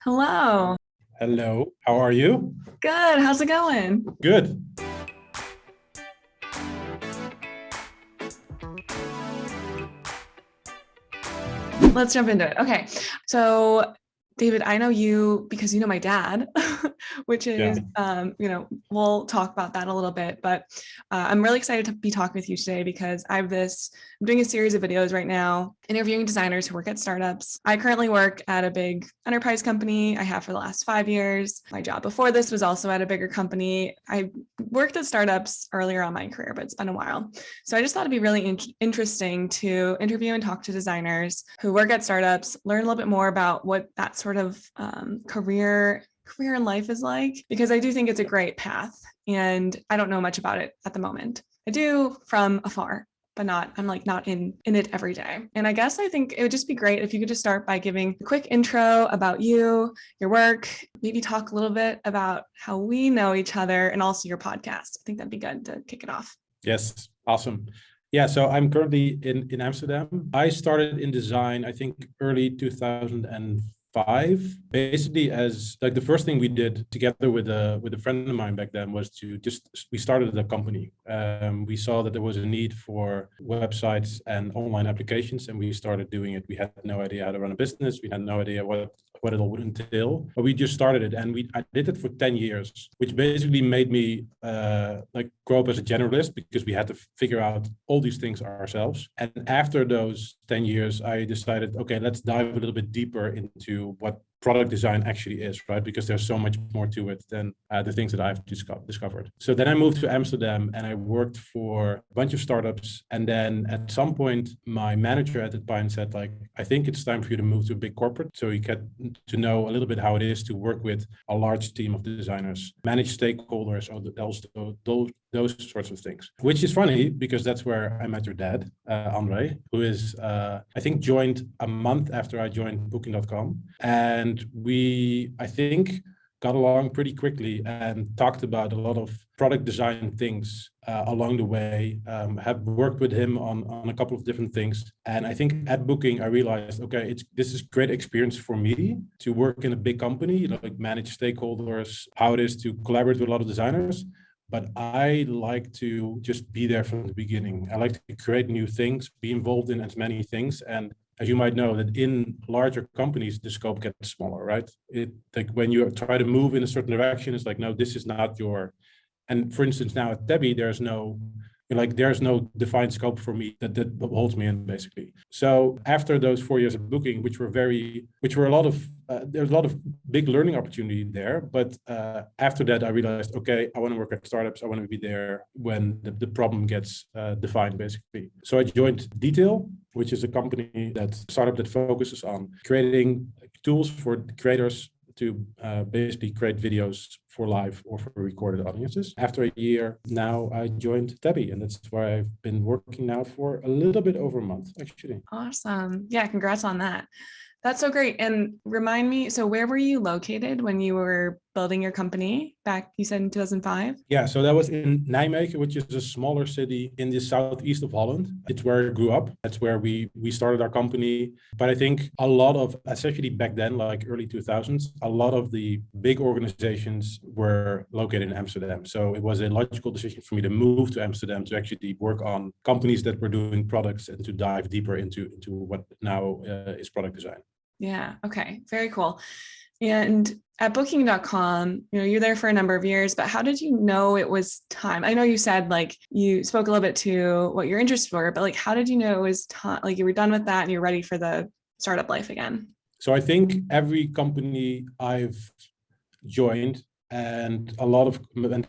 Hello. Hello, how are you? Good. How's it going? Good. Let's jump into it. Okay. So, David, I know you because you know my dad, which Yeah. is, we'll talk about that a little bit, but I'm really excited to be talking with you today because I'm doing a series of videos right now, interviewing designers who work at startups. I currently work at a big enterprise company. I have for the last 5 years. My job before this was also at a bigger company. I worked at startups earlier on my career, but it's been a while. So I just thought it'd be really interesting to interview and talk to designers who work at startups, learn a little bit more about what that sort of career in life is like, because I do think it's a great path. And I don't know much about it at the moment. I do from afar, but I'm not in it every day. And I think it would just be great if you could just start by giving a quick intro about you, your work, maybe talk a little bit about how we know each other and also your podcast. I think that'd be good to kick it off. Yes, awesome. Yeah, so I'm currently in Amsterdam. I started in design, I think early 2005. Basically, as like the first thing we did together with a friend of mine back then was we started a company. We saw that there was a need for websites and online applications, and we started doing it. We had no idea how to run a business. We had no idea what it all would entail, but we just started it, and I did it for 10 years, which basically made me grow up as a generalist because we had to figure out all these things ourselves. And after those 10 years, I decided, okay, let's dive a little bit deeper into what product design actually is, right? Because there's so much more to it than the things that I've discovered. So then I moved to Amsterdam and I worked for a bunch of startups. And then at some point, my manager at the time said, like, I think it's time for you to move to a big corporate. So you get to know a little bit how it is to work with a large team of designers, manage stakeholders, or those sorts of things, which is funny because that's where I met your dad, Andre, who is, I think, joined a month after I joined booking.com. And I think, got along pretty quickly and talked about a lot of product design things along the way. Have worked with him on a couple of different things. And I think at Booking, I realized, okay, this is great experience for me to work in a big company, like manage stakeholders, how it is to collaborate with a lot of designers. But I like to just be there from the beginning. I like to create new things, be involved in as many things. And as you might know, that in larger companies, the scope gets smaller, right? Like when you try to move in a certain direction, it's like, no, this is not your. And for instance, now at Debbie, there's no defined scope for me that holds me in, basically. So after those 4 years of Booking, which were a lot of there's a lot of big learning opportunity there. But after that, I realized, okay, I want to work at startups. I want to be there when the problem gets defined, basically. So I joined Detail, which is a startup that focuses on creating tools for creators to basically create videos for live or for recorded audiences. After a year, now I joined Debbie, and that's where I've been working now for a little bit over a month, actually. Awesome. Yeah, congrats on that. That's so great. And remind me, so where were you located when you were building your company back, you said in 2005? Yeah, so that was in Nijmegen, which is a smaller city in the southeast of Holland. It's where I grew up. That's where we started our company. But I think a lot of, especially back then, like early 2000s, a lot of the big organizations were located in Amsterdam. So it was a logical decision for me to move to Amsterdam to actually work on companies that were doing products and to dive deeper into what now is product design. Yeah. Okay. Very cool. And at booking.com, you're there for a number of years, but how did you know it was time? I know you said like you spoke a little bit to what your interests were, but like how did you know it was time? Like you were done with that and you're ready for the startup life again? So I think every company I've joined, and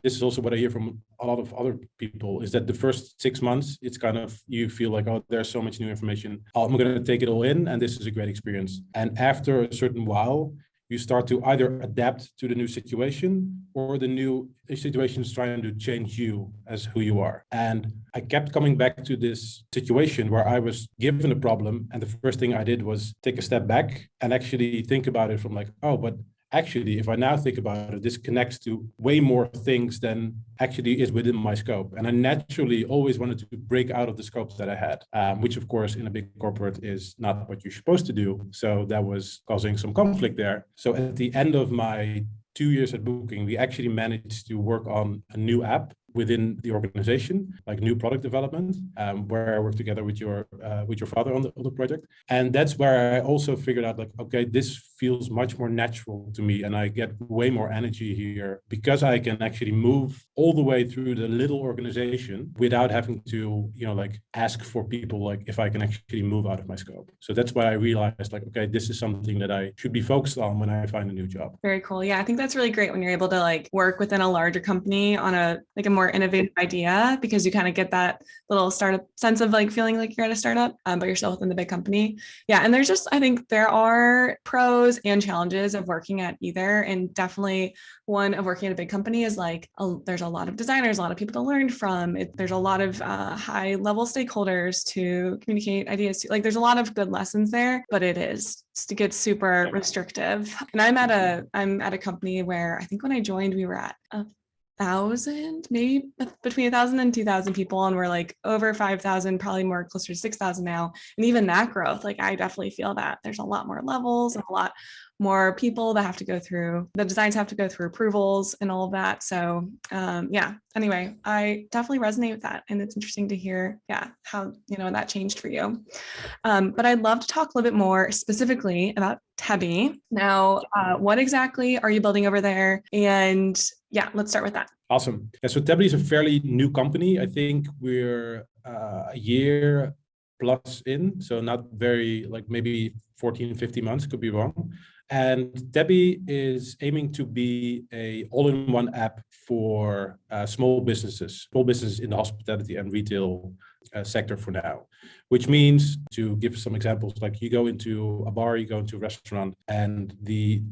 this is also what I hear from a lot of other people, is that the first 6 months, it's kind of, you feel like, oh, there's so much new information. I'm going to take it all in, and this is a great experience. And after a certain while, you start to either adapt to the new situation or the new situation is trying to change you as who you are. And I kept coming back to this situation where I was given a problem. And the first thing I did was take a step back and actually think about it from like, oh, but actually, if I now think about it, this connects to way more things than actually is within my scope. And I naturally always wanted to break out of the scope that I had, which of course in a big corporate is not what you're supposed to do. So that was causing some conflict there. So at the end of my 2 years at Booking, we actually managed to work on a new app within the organization, like new product development, where I work together with your father on the project. And that's where I also figured out, like, okay, this feels much more natural to me, and I get way more energy here because I can actually move all the way through the little organization without having to, like ask for people, like if I can actually move out of my scope. So that's why I realized, like, okay, this is something that I should be focused on when I find a new job. Very cool. Yeah, I think that's really great when you're able to like work within a larger company on a more innovative idea, because you kind of get that little startup sense of like feeling like you're at a startup, but you're still within the big company. Yeah. And there's just, I think there are pros and challenges of working at either. And definitely one of working at a big company is like, there's a lot of designers, a lot of people to learn from. There's a lot of high level stakeholders to communicate ideas to. Like there's a lot of good lessons there, but it gets super restrictive. And I'm at a company where I think when I joined, we were at 1,000, maybe between 1,000 and 2,000 people, and we're like over 5,000, probably more closer to 6,000 now. And even that growth, like I definitely feel that there's a lot more levels and a lot more people that have to go through, the designs have to go through approvals and all of that. So yeah, anyway, I definitely resonate with that. And it's interesting to hear, how, that changed for you. But I'd love to talk a little bit more specifically about Tebby. Now, what exactly are you building over there? And yeah, let's start with that. Awesome. Yeah, so Tebby is a fairly new company. I think we're a year plus in, so not very, like maybe 14, 15 months, could be wrong. And Tebby is aiming to be a all-in-one app for small businesses in the hospitality and retail sector for now, which means, to give some examples, like you go into a bar, you go into a restaurant, and the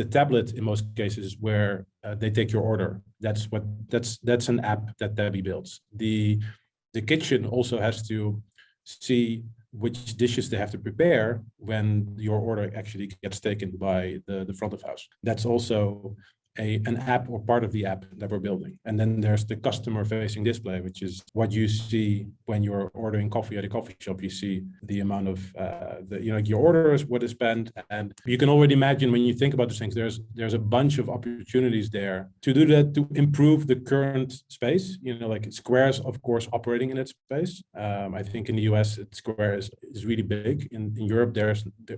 tablet in most cases where they take your order. That's an app that Tebby builds. The kitchen also has to see which dishes they have to prepare when your order actually gets taken by the front of house. That's also an app or part of the app that we're building. And then there's the customer facing display, which is what you see when you're ordering coffee at a coffee shop. You see the amount of your orders, what is spent. And you can already imagine, when you think about these things, there's a bunch of opportunities there to do that, to improve the current space. Like Square's, of course, operating in its space. I think in the US, Square is really big. In Europe,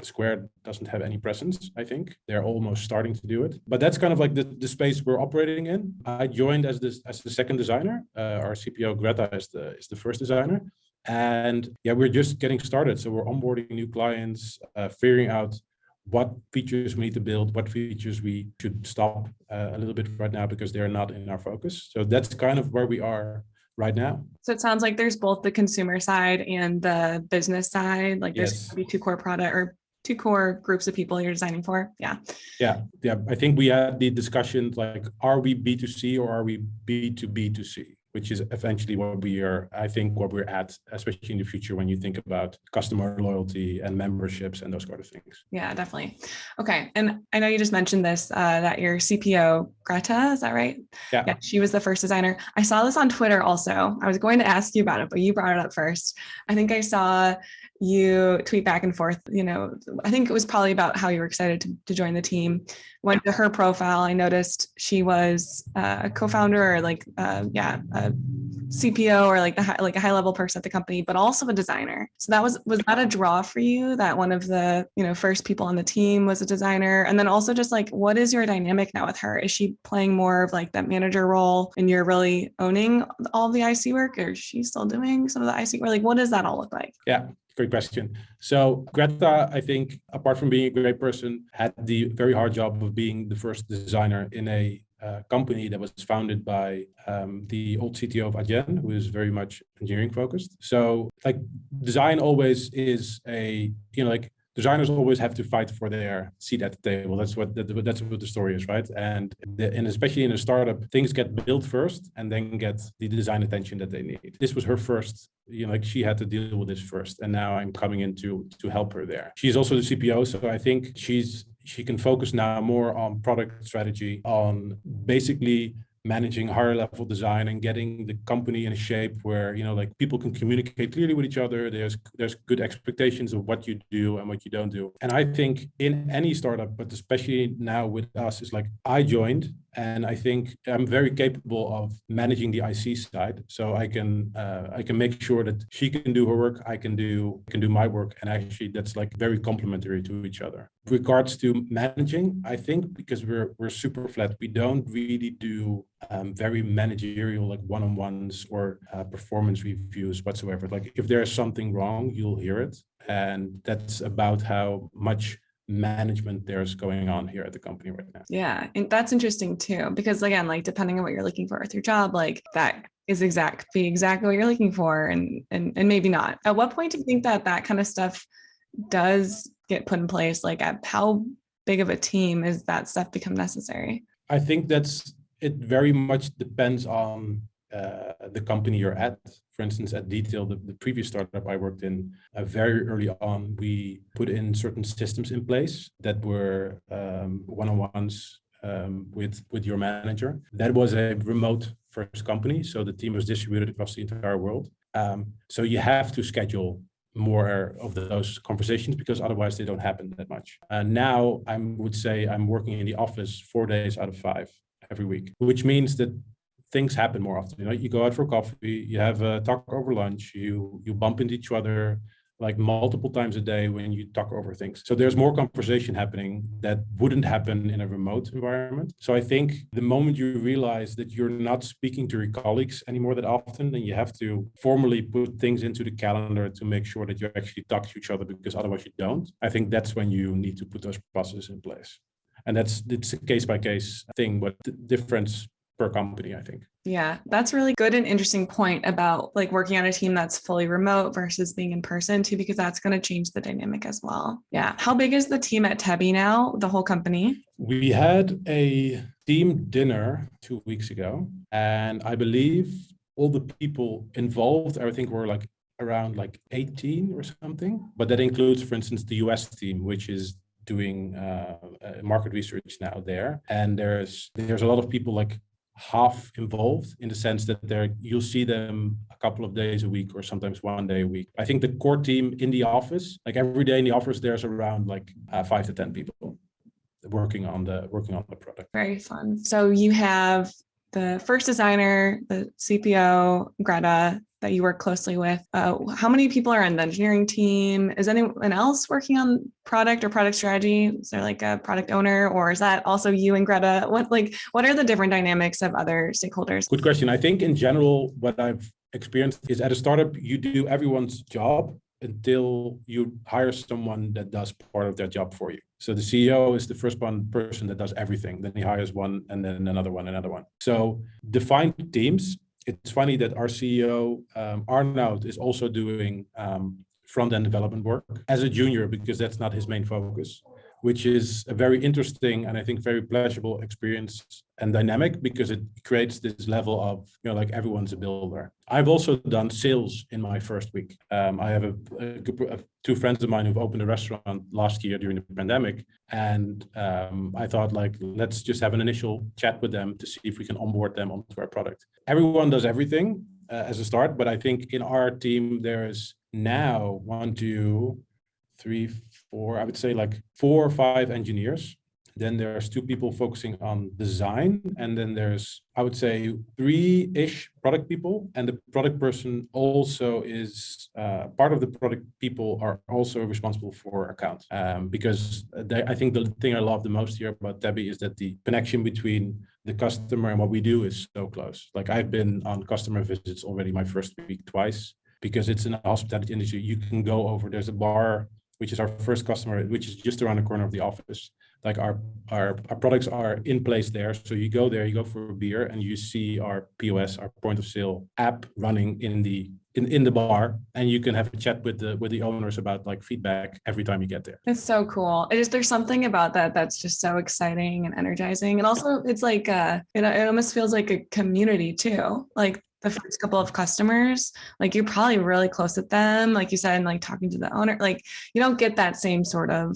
Square doesn't have any presence. I think they're almost starting to do it, but that's kind of like the space we're operating in. I joined as the second designer. Our CPO Greta is the first designer, and yeah, we're just getting started. So we're onboarding new clients, figuring out what features we need to build, what features we should stop a little bit right now because they're not in our focus. So that's kind of where we are right now. So it sounds like there's both the consumer side and the business side. Like there's Yes. maybe two core groups of people you're designing for. Yeah. I think we had the discussion, like, are we B2C or are we B2B2C? Which is eventually what we're at, especially in the future when you think about customer loyalty and memberships and those kind of things. Yeah, definitely. Okay. And I know you just mentioned this, that your CPO, Greta, is that right? Yeah, she was the first designer. I saw this on Twitter also. I was going to ask you about it, but you brought it up first. I think I saw you tweet back and forth, I think it was probably about how you were excited to join the team. Went to her profile. I noticed she was a co-founder or a CPO or like a high level person at the company, but also a designer. So was that a draw for you, that one of the, first people on the team was a designer? And then also just like, what is your dynamic now with her? Is she playing more of like that manager role and you're really owning all of the IC work, or is she still doing some of the IC work? Like, what does that all look like? Yeah. Great question. So Greta, I think, apart from being a great person, had the very hard job of being the first designer in a company that was founded by the old CTO of Adyen, who is very much engineering focused. So like design always is designers always have to fight for their seat at the table. That's what the story is, right? And especially in a startup, things get built first and then get the design attention that they need. This was her first, she had to deal with this first, and now I'm coming in to help her there. She's also the CPO, so I think she's she can focus now more on product strategy, on basically managing higher level design and getting the company in a shape where, like people can communicate clearly with each other. There's good expectations of what you do and what you don't do. And I think in any startup, but especially now with us, it's like I joined and I think I'm very capable of managing the IC side. So I can make sure that she can do her work, I can do my work, and actually that's like very complementary to each other. With regards to managing, I think because we're super flat, we don't really do very managerial like one-on-ones or performance reviews whatsoever. Like if there's something wrong, you'll hear it, and that's about how much management there's going on here at the company right now. Yeah, and that's interesting too, because again, like depending on what you're looking for with your job, like that is exactly what you're looking for, and maybe not. At what point do you think that kind of stuff does get put in place? Like at how big of a team is that stuff become necessary? I think it very much depends on the company you're at. For instance, at Detail, the previous startup I worked in, very early on, we put in certain systems in place that were one-on-ones with your manager. That was a remote first company, so the team was distributed across the entire world. So you have to schedule more of those conversations because otherwise they don't happen that much. Now I would say I'm working in the office 4 days out of 5 every week, which means that things happen more often. You go out for coffee, you have a talk over lunch, you bump into each other like multiple times a day when you talk over things. So there's more conversation happening that wouldn't happen in a remote environment. So I think the moment you realize that you're not speaking to your colleagues anymore that often, then you have to formally put things into the calendar to make sure that you actually talk to each other, because otherwise you don't. I think that's when you need to put those processes in place. And it's a case by case thing, but the difference per company, I think. Yeah, that's really good and interesting point about like working on a team that's fully remote versus being in person too, because that's going to change the dynamic as well. Yeah. How big is the team at Tebby now, the whole company? We had a team dinner 2 weeks ago, and I believe all the people involved, I think were like around like 18 or something. But that includes, for instance, the US team, which is doing market research now there. And there's a lot of people like half involved in the sense that you'll see them a couple of days a week or sometimes 1 day a week. I think the core team in the office, like every day in the office, there's around like 5 to 10 people working on the product. Very fun. So you have the first designer, the CPO, Greta, that you work closely with. How many people are on the engineering team? Is anyone else working on product or product strategy? Is there like a product owner, or is that also you and Greta? What are the different dynamics of other stakeholders? Good question. I think in general, what I've experienced is at a startup, you do everyone's job until you hire someone that does part of their job for you. So the CEO is the first person that does everything. Then he hires one, and then another one. So defined teams. It's funny that our CEO, Arnoud, is also doing front-end development work as a junior, because that's not his main focus, which is a very interesting and I think very pleasurable experience and dynamic, because it creates this level of, like everyone's a builder. I've also done sales in my first week. I have a group of 2 friends of mine who've opened a restaurant last year during the pandemic. And I thought, like, let's just have an initial chat with them to see if we can onboard them onto our product. Everyone does everything as a start, but I think in our team, there's now 1, 2, 3, 4, I would say like 4 or 5 engineers. Then there's 2 people focusing on design. And then there's, I would say, 3-ish product people. And the product person also is part of the product people are also responsible for accounts. Because I think the thing I love the most here about Tebby is that the connection between the customer and what we do is so close. Like I've been on customer visits already my first week twice, because it's in the hospitality industry. You can go over, there's a bar, which is our first customer, which is just around the corner of the office. Like our products are in place there. So you go there, you go for a beer, and you see our POS, our point of sale app running in the bar, and you can have a chat with the owners about like feedback every time you get there. It's so cool. There's something about that that's just so exciting and energizing. And also it's like it almost feels like a community too. Like the first couple of customers, like you're probably really close with them, like you said, and like talking to the owner, like you don't get that same sort of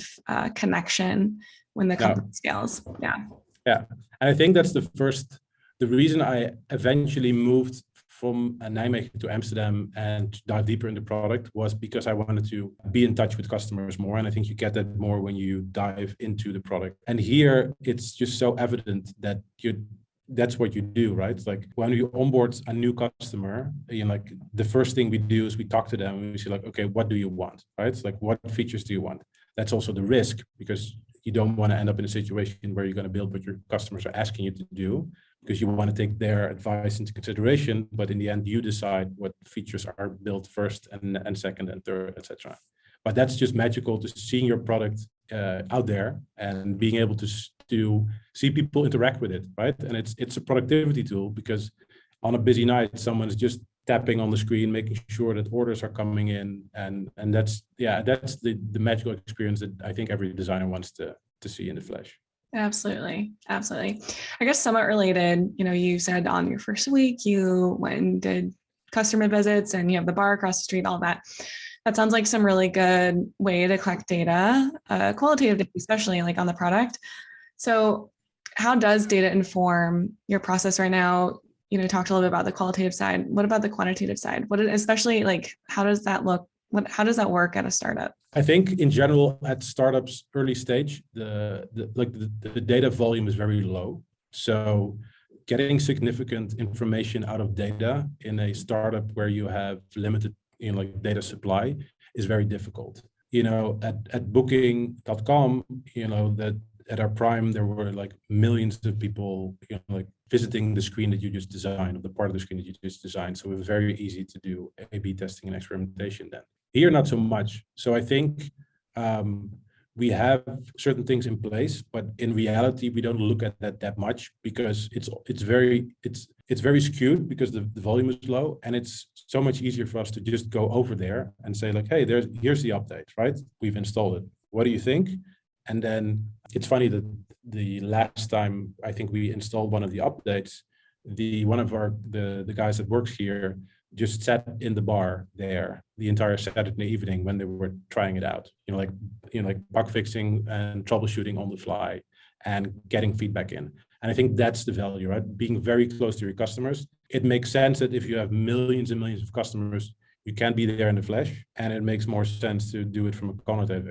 connection when the No. company scales. Yeah. Yeah. And I think that's the reason I eventually moved from Nijmegen to Amsterdam and to dive deeper into product was because I wanted to be in touch with customers more. And I think you get that more when you dive into the product. And here it's just so evident that that's what you do, right? It's like when you onboard a new customer, like the first thing we do is we talk to them and we say like, okay, what do you want, right? It's like, what features do you want? That's also the risk, because you don't want to end up in a situation where you're going to build what your customers are asking you to do, because you want to take their advice into consideration, but in the end you decide what features are built first and second and third, etc. But that's just magical, to seeing your product out there and being able to see people interact with it, right? And it's a productivity tool, because on a busy night someone's just tapping on the screen, making sure that orders are coming in, and that's the magical experience that I think every designer wants to see in the flesh. Absolutely. Absolutely. I guess somewhat related, you said on your first week, you went and did customer visits and you have the bar across the street, all that. That sounds like some really good way to collect data, qualitative, especially like on the product. So how does data inform your process right now? Talked a little bit about the qualitative side. What about the quantitative side? Especially like, how does that look? How does that work at a startup? I think in general at startups early stage, the data volume is very low. So getting significant information out of data in a startup where you have limited data supply is very difficult. At booking.com, that at our prime, there were like millions of people, visiting the screen that you just designed, or the part of the screen that you just designed. So it was very easy to do A/B testing and experimentation then. Here, not so much. So I think we have certain things in place, but in reality, we don't look at that much, because it's very skewed, because the volume is low, and it's so much easier for us to just go over there and say like, hey, here's the update, right? We've installed it. What do you think? And then it's funny that the last time I think we installed one of the updates, one of the guys that works here just sat in the bar there the entire Saturday evening when they were trying it out, like bug fixing and troubleshooting on the fly and getting feedback in. And I think that's the value, right? Being very close to your customers. It makes sense that if you have millions and millions of customers, you can't be there in the flesh, and it makes more sense to do it from a quantitative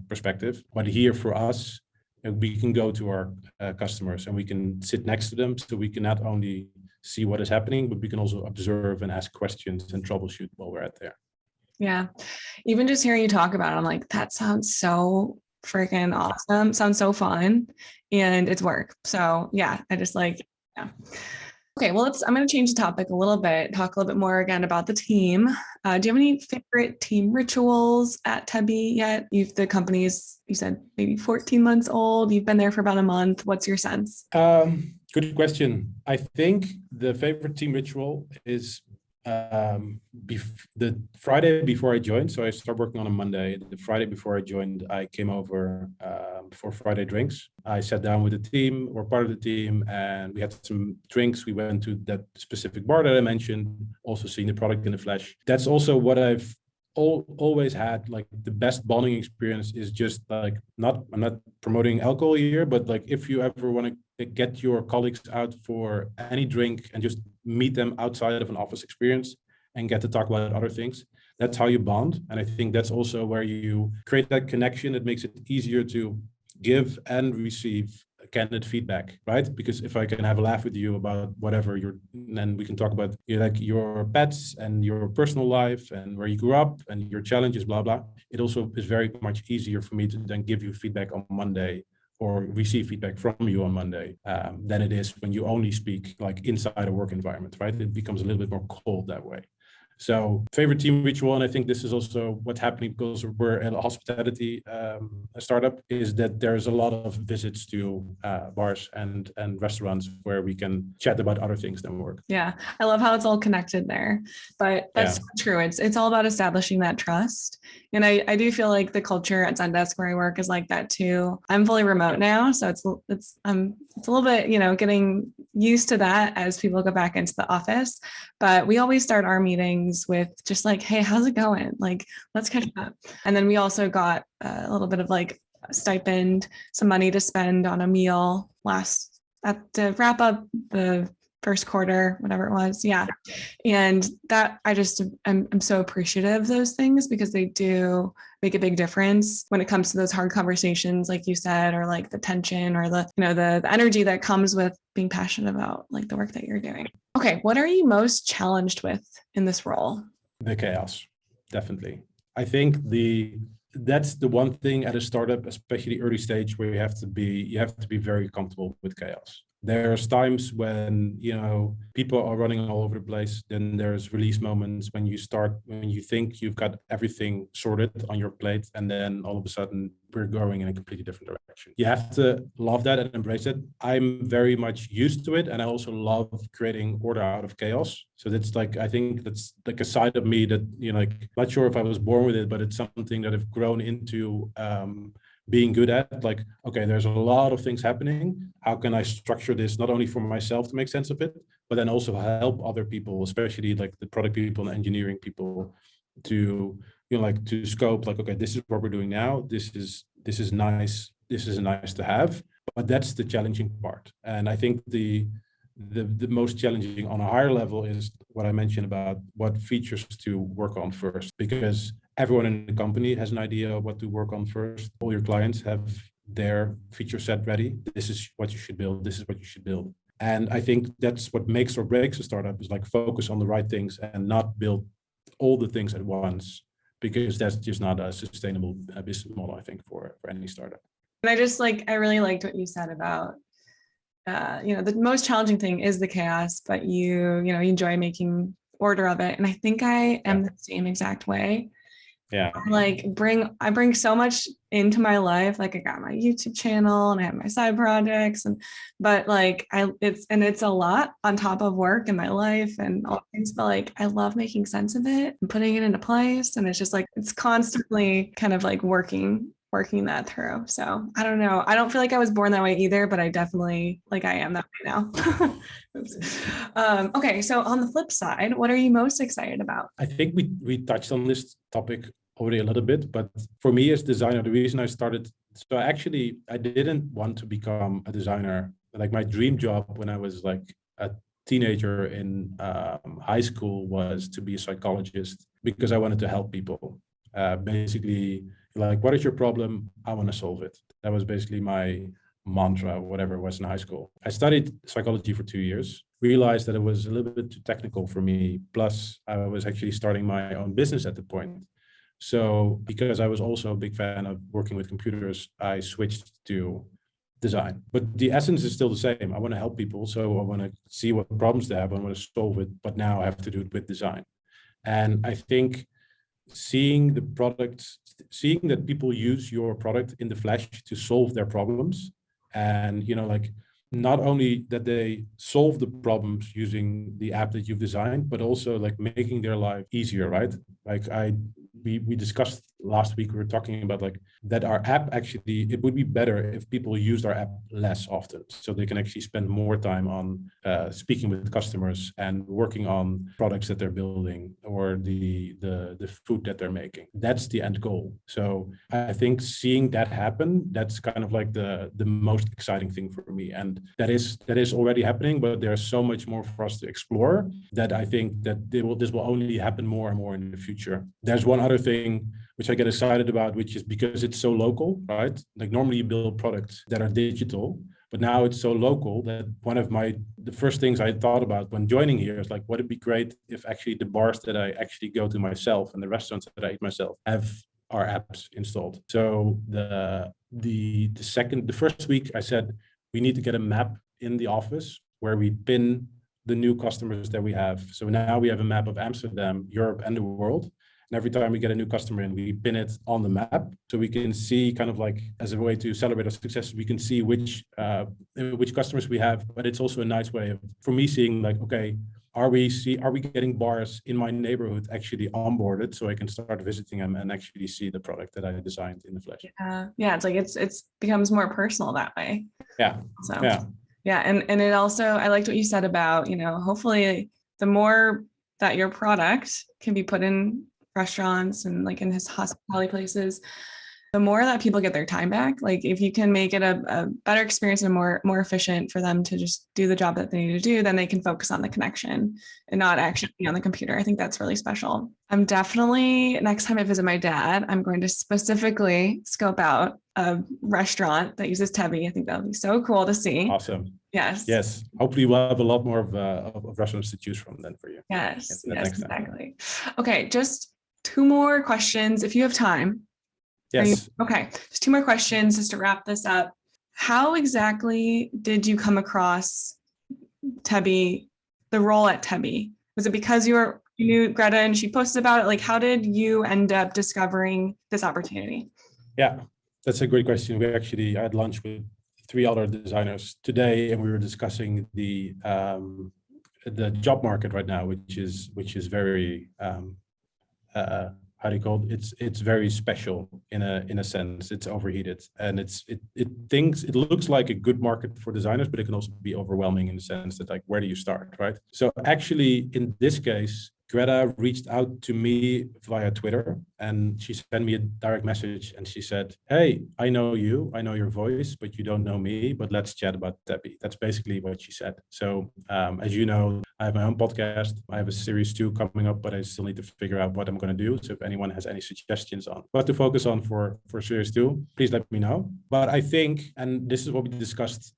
perspective. But here for us, we can go to our customers and we can sit next to them, so we can not only see what is happening, but we can also observe and ask questions and troubleshoot while we're at there. Yeah. Even just hearing you talk about it, I'm like, that sounds so freaking awesome. Sounds so fun, and it's work. So yeah, I just yeah. Okay, well, I'm going to change the topic a little bit, talk a little bit more again about the team. Do you have any favorite team rituals at Tebby yet? The company's, you said maybe 14 months old. You've been there for about a month. What's your sense? Good question. I think the favorite team ritual is the Friday before I joined. So I started working on a Monday. The Friday before I joined, I came over for Friday drinks. I sat down with the team, or part of the team, and we had some drinks. We went to that specific bar that I mentioned, also seeing the product in the flesh. That's also what I've always had. Like the best bonding experience is just like, I'm not promoting alcohol here, but like if you ever want to get your colleagues out for any drink and just meet them outside of an office experience and get to talk about other things, that's how you bond. And I think that's also where you create that connection. It makes it easier to give and receive candid feedback, right? Because if I can have a laugh with you about whatever then we can talk about your pets and your personal life and where you grew up and your challenges, blah, blah. It also is very much easier for me to then give you feedback on Monday, or receive feedback from you on Monday, than it is when you only speak like inside a work environment, right? It becomes a little bit more cold that way. So favorite team ritual, and I think this is also what's happening because we're a hospitality startup, is that there's a lot of visits to bars and restaurants where we can chat about other things than work. Yeah, I love how it's all connected there. But that's true. It's all about establishing that trust. And I do feel like the culture at Zendesk where I work is like that too. I'm fully remote now, so it's a little bit, getting used to that as people go back into the office. But we always start our meetings with just like, hey, how's it going? Like, let's catch up. And then we also got a little bit of like stipend, some money to spend on a meal to wrap up the first quarter, whatever it was. Yeah. And that I'm so appreciative of those things because they do make a big difference when it comes to those hard conversations, like you said, or like the tension or the energy that comes with being passionate about like the work that you're doing. Okay. What are you most challenged with in this role? The chaos, definitely. I think that's the one thing at a startup, especially early stage, where you have to be very comfortable with chaos. There's times when, people are running all over the place. Then there's release moments when you think you've got everything sorted on your plate, and then all of a sudden we're going in a completely different direction. You have to love that and embrace it. I'm very much used to it, and I also love creating order out of chaos. So that's I think that's like a side of me that, not sure if I was born with it, but it's something that I've grown into being good at. Like, okay, there's a lot of things happening. How can I structure this not only for myself to make sense of it, but then also help other people, especially like the product people and engineering people, to to scope, like, okay, this is what we're doing now. This is nice. This is nice to have, but that's the challenging part. And I think the most challenging on a higher level is what I mentioned about what features to work on first, because everyone in the company has an idea of what to work on first. All your clients have their feature set ready. This is what you should build. This is what you should build. And I think that's what makes or breaks a startup, is like focus on the right things and not build all the things at once, because that's just not a sustainable business model, I think, for any startup. And I really liked what you said about, the most challenging thing is the chaos, but you enjoy making order of it. And I think I am the same exact way. Yeah. I bring so much into my life. Like, I got my YouTube channel and I have my side projects, but it's a lot on top of work and my life and all things, but like, I love making sense of it and putting it into place. And it's just like, it's constantly kind of like working that through. So I don't know. I don't feel like I was born that way either, but I definitely I am that way now. Okay. So on the flip side, what are you most excited about? I think we touched on this topic already a little bit, but for me as designer, the reason I started, so actually I didn't want to become a designer. Like, my dream job when I was like a teenager in high school was to be a psychologist, because I wanted to help people. Basically, like, what is your problem? I want to solve it. That was basically my mantra, whatever it was in high school. I studied psychology for 2 years, realized that it was a little bit too technical for me. Plus, I was actually starting my own business at the point. So because I was also a big fan of working with computers, I switched to design. But the essence is still the same. I want to help people. So I want to see what problems they have. I want to solve it, but now I have to do it with design. And I think seeing that people use your product in the flesh to solve their problems, and not only that they solve the problems using the app that you've designed, but also like making their life easier, right? Like we discussed last week, we were talking about like that our app, actually, it would be better if people used our app less often, so they can actually spend more time on speaking with customers and working on products that they're building, or the food that they're making. That's the end goal. So I think seeing that happen, that's kind of like the most exciting thing for me. And that is already happening, but there's so much more for us to explore, that I think that this will only happen more and more in the future. There's one other thing which I get excited about, which is because it's so local, right? Like, normally you build products that are digital, but now it's so local that one of the first things I thought about when joining here is like, would it be great if actually the bars that I actually go to myself and the restaurants that I eat myself have our apps installed. So the first week I said, we need to get a map in the office where we pin the new customers that we have. So now we have a map of Amsterdam, Europe, and the world. And every time we get a new customer in, we pin it on the map, so we can see, kind of like as a way to celebrate our success, we can see which customers we have. But it's also a nice way of, for me, seeing like, okay, are we getting bars in my neighborhood actually onboarded, so I can start visiting them and actually see the product that I designed in the flesh. Yeah, it's like it's becomes more personal that way. Yeah. So yeah, and it also, I liked what you said about, hopefully the more that your product can be put in restaurants and like in his hospitality places, the more that people get their time back, like if you can make it a better experience and more efficient for them to just do the job that they need to do, then they can focus on the connection and not actually be on the computer. I think that's really special. I'm definitely, next time I visit my dad, I'm going to specifically scope out a restaurant that uses Tebby. I think that would be so cool to see. Awesome. Yes. Yes. Hopefully we'll have a lot more of restaurants to choose from then for you. Yes. Yes, exactly. Okay. Just two more questions if you have time. Yes. Okay. Just two more questions just to wrap this up. How exactly did you come across Tebby, the role at Tebby? Was it because you knew Greta and she posted about it? Like, how did you end up discovering this opportunity? Yeah, that's a great question. I had lunch with 3 other designers today, and we were discussing the job market right now, which is very how do you call it? It's very special in a sense. It's overheated, and it looks like a good market for designers, but it can also be overwhelming in the sense that, like, where do you start, right? So actually, in this case, Greta reached out to me via Twitter, and she sent me a direct message, and she said, "Hey, I know you, I know your voice, but you don't know me, but let's chat about Tebby." That's basically what she said. So as you know, I have my own podcast. I have a series 2 coming up, but I still need to figure out what I'm going to do. So if anyone has any suggestions on what to focus on for series 2, please let me know. But I think, and this is what we discussed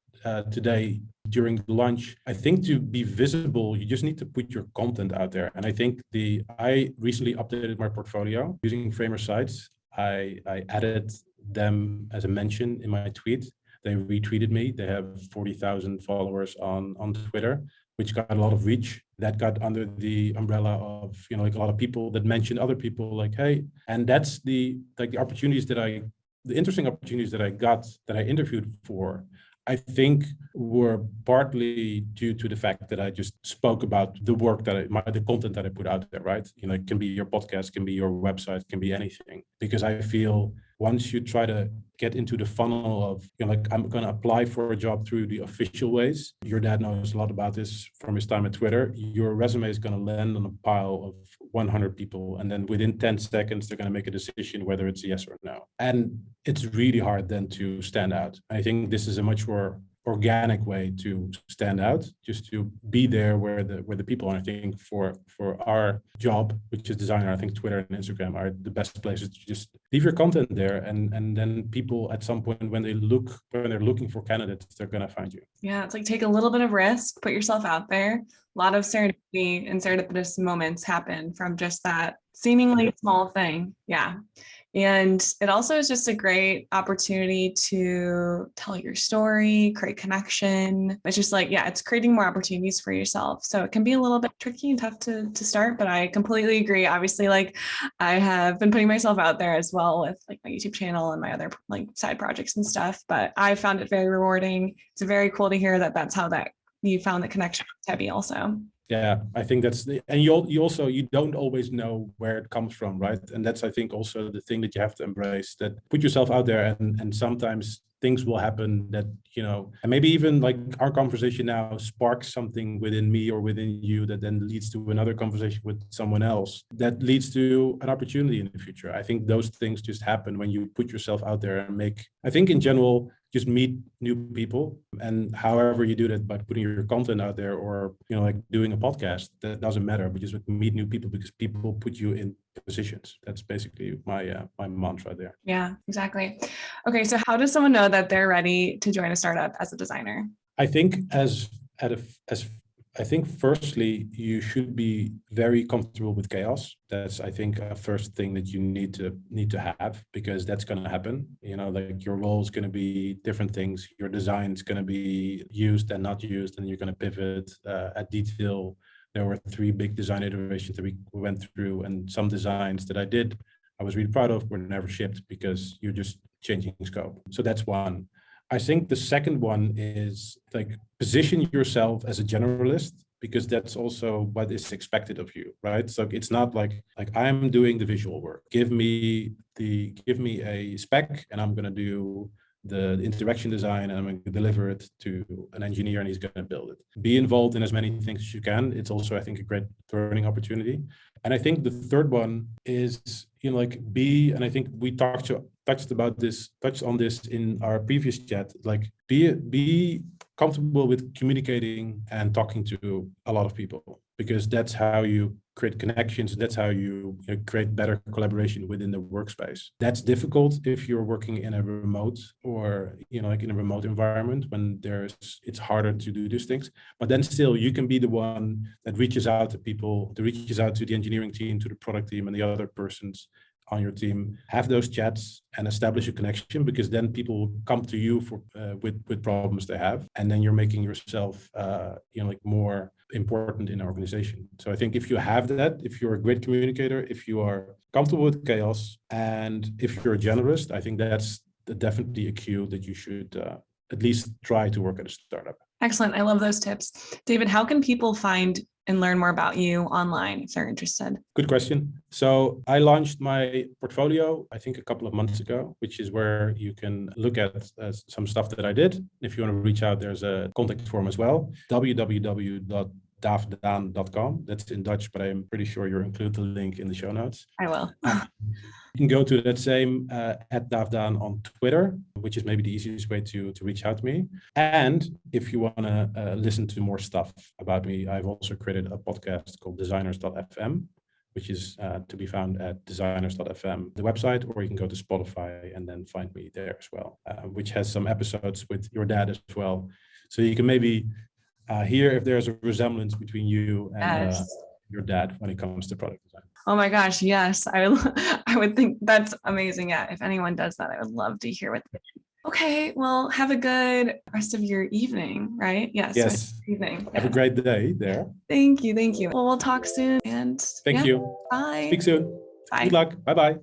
today during lunch, I think to be visible, you just need to put your content out there. And I think I recently updated my portfolio using Framer sites. I added them as a mention in my tweet. They retweeted me. They have 40,000 followers on Twitter, which got a lot of reach. That got under the umbrella of, like a lot of people that mentioned other people, like, hey, and that's the opportunities the interesting opportunities that I got, that I interviewed for, I think were partly due to the fact that I just spoke about the work the content that I put out there, right? It can be your podcast, can be your website, can be anything. Because I feel once you try to get into the funnel of, like, I'm going to apply for a job through the official ways, your dad knows a lot about this from his time at Twitter, your resume is going to land on a pile of 100 people. And then within 10 seconds, they're going to make a decision whether it's a yes or no. And it's really hard then to stand out. I think this is a much more organic way to stand out, just to be there where the people are. I think for our job, which is designer, I think Twitter and Instagram are the best places to just leave your content there, and then people at some point when they're looking for candidates, they're gonna find you. Yeah, it's like take a little bit of risk, put yourself out there. A lot of serendipity and serendipitous moments happen from just that seemingly small thing. Yeah. And it also is just a great opportunity to tell your story, create connection. It's just like, yeah, it's creating more opportunities for yourself. So it can be a little bit tricky and tough to start, but I completely agree. Obviously, like, I have been putting myself out there as well with, like, my YouTube channel and my other, like, side projects and stuff, but I found it very rewarding. It's very cool to hear that that's how you found the connection with Tebby also. Yeah, I think and you don't always know where it comes from, right? And that's, I think, also the thing that you have to embrace, that put yourself out there, and sometimes things will happen that, and maybe even like our conversation now sparks something within me or within you that then leads to another conversation with someone else that leads to an opportunity in the future. I think those things just happen when you put yourself out there and I think in general, just meet new people, and however you do that, by putting your content out there or, like doing a podcast, that doesn't matter, but just meet new people because people put you in positions. That's basically my mantra there. Yeah, exactly. Okay. So how does someone know that they're ready to join a startup as a designer? I think I think firstly, you should be very comfortable with chaos. That's, I think, a first thing that you need to have, because that's going to happen. Like, your role is going to be different things. Your design is going to be used and not used, and you're going to pivot at detail. There were 3 big design iterations that we went through, and some designs that I was really proud of, were never shipped because you're just changing scope. So that's one. I think the second one is, like, position yourself as a generalist, because that's also what is expected of you, right? So it's not like I'm doing the visual work. Give me a spec and I'm going to do the interaction design, and I'm going to deliver it to an engineer and he's going to build it. Be involved in as many things as you can. It's also, I think, a great learning opportunity. And I think the third one is, like and I think we touched on this in our previous chat, like be comfortable with communicating and talking to a lot of people, because that's how you create connections. That's how you create better collaboration within the workspace. That's difficult if you're working in a remote or, like in a remote environment when it's harder to do these things. But then still, you can be the one that reaches out to people, that reaches out to the engineering team, to the product team, and the other persons on your team. Have those chats and establish a connection, because then people will come to you for with problems they have, and then you're making yourself like more important in an organization. So I think if you have that, if you're a great communicator, if you are comfortable with chaos, and if you're a generalist, I think that's definitely a cue that you should at least try to work at a startup. Excellent. I love those tips. David, how can people find and learn more about you online if they're interested? Good question. So I launched my portfolio, I think a couple of months ago, which is where you can look at some stuff that I did. If you want to reach out, there's a contact form as well, www.daafdaan.com. That's in Dutch, but I'm pretty sure you'll include the link in the show notes. I will. You can go to that same @daafdaan on Twitter, which is maybe the easiest way to reach out to me. And if you want to listen to more stuff about me, I've also created a podcast called designers.fm, which is to be found at designers.fm, the website, or you can go to Spotify and then find me there as well, which has some episodes with your dad as well. So you can maybe hear if there's a resemblance between you and your dad when it comes to product design. Oh my gosh, yes. I would think that's amazing. Yeah, if anyone does that, I would love to hear what. Okay, well, have a good rest of your evening, right? Yes. Evening. Have a great day there. Thank you. Well, we'll talk soon. And thank you. Bye. Speak soon. Bye. Good luck. Bye-bye.